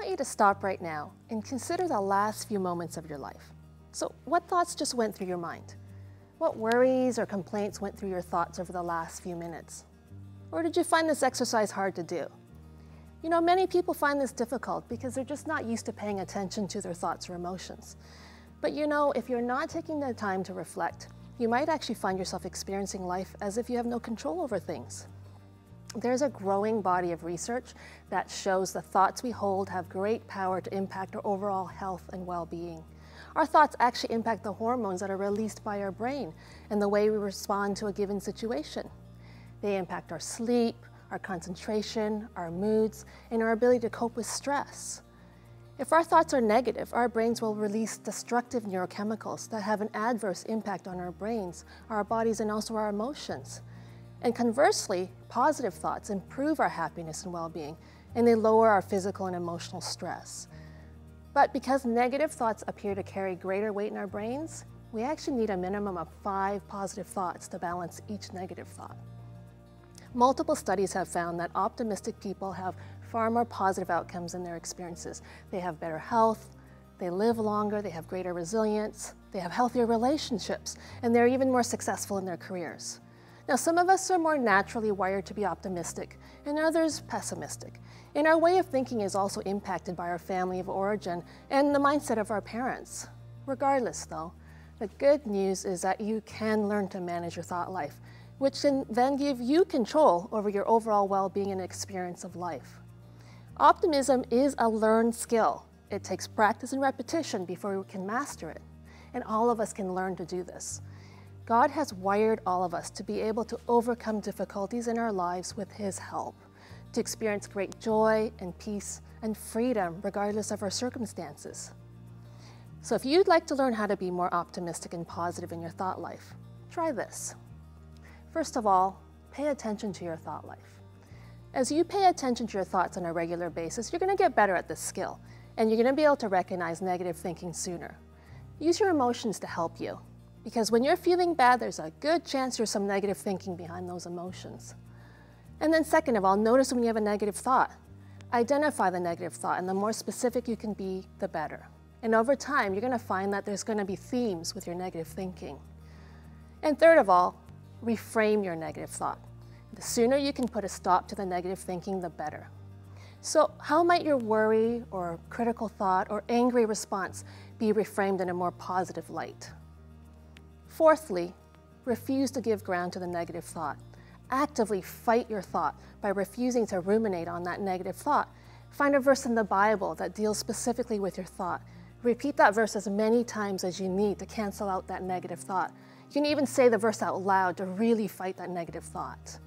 want you to stop right now and consider the last few moments of your life. So what thoughts just went through your mind? What worries or complaints went through your thoughts over the last few minutes? Or did you find this exercise hard to do? You know, many people find this difficult because they're just not used to paying attention to their thoughts or emotions. But you know, if you're not taking the time to reflect, you might actually find yourself experiencing life as if you have no control over things. There's a growing body of research that shows the thoughts we hold have great power to impact our overall health and well-being. Our thoughts actually impact the hormones that are released by our brain and the way we respond to a given situation. They impact our sleep, our concentration, our moods, and our ability to cope with stress. If our thoughts are negative, our brains will release destructive neurochemicals that have an adverse impact on our brains, our bodies, and also our emotions. And conversely, positive thoughts improve our happiness and well-being, and they lower our physical and emotional stress. But because negative thoughts appear to carry greater weight in our brains, we actually need a minimum of 5 positive thoughts to balance each negative thought. Multiple studies have found that optimistic people have far more positive outcomes in their experiences. They have better health, they live longer, they have greater resilience, they have healthier relationships, and they're even more successful in their careers. Now, some of us are more naturally wired to be optimistic, and others pessimistic. And our way of thinking is also impacted by our family of origin and the mindset of our parents. Regardless, though, the good news is that you can learn to manage your thought life, which can then give you control over your overall well-being and experience of life. Optimism is a learned skill. It takes practice and repetition before we can master it, and all of us can learn to do this. God has wired all of us to be able to overcome difficulties in our lives with His help, to experience great joy and peace and freedom regardless of our circumstances. So if you'd like to learn how to be more optimistic and positive in your thought life, try this. First of all, pay attention to your thought life. As you pay attention to your thoughts on a regular basis, you're going to get better at this skill, and you're going to be able to recognize negative thinking sooner. Use your emotions to help you. Because when you're feeling bad, there's a good chance there's some negative thinking behind those emotions. And then second of all, notice when you have a negative thought. Identify the negative thought, and the more specific you can be, the better. And over time, you're going to find that there's going to be themes with your negative thinking. And third of all, reframe your negative thought. The sooner you can put a stop to the negative thinking, the better. So how might your worry or critical thought or angry response be reframed in a more positive light? Fourthly, refuse to give ground to the negative thought. Actively fight your thought by refusing to ruminate on that negative thought. Find a verse in the Bible that deals specifically with your thought. Repeat that verse as many times as you need to cancel out that negative thought. You can even say the verse out loud to really fight that negative thought.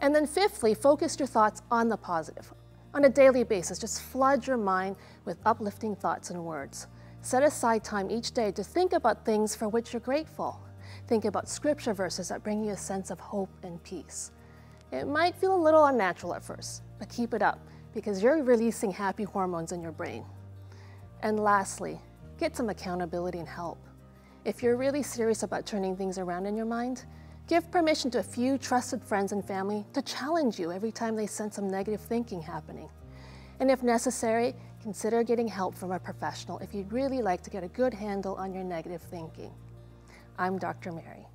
And then fifthly, focus your thoughts on the positive. On a daily basis, just flood your mind with uplifting thoughts and words. Set aside time each day to think about things for which you're grateful. Think about scripture verses that bring you a sense of hope and peace. It might feel a little unnatural at first, but keep it up because you're releasing happy hormones in your brain. And lastly, get some accountability and help. If you're really serious about turning things around in your mind, give permission to a few trusted friends and family to challenge you every time they sense some negative thinking happening. And if necessary, consider getting help from a professional if you'd really like to get a good handle on your negative thinking. I'm Dr. Mary.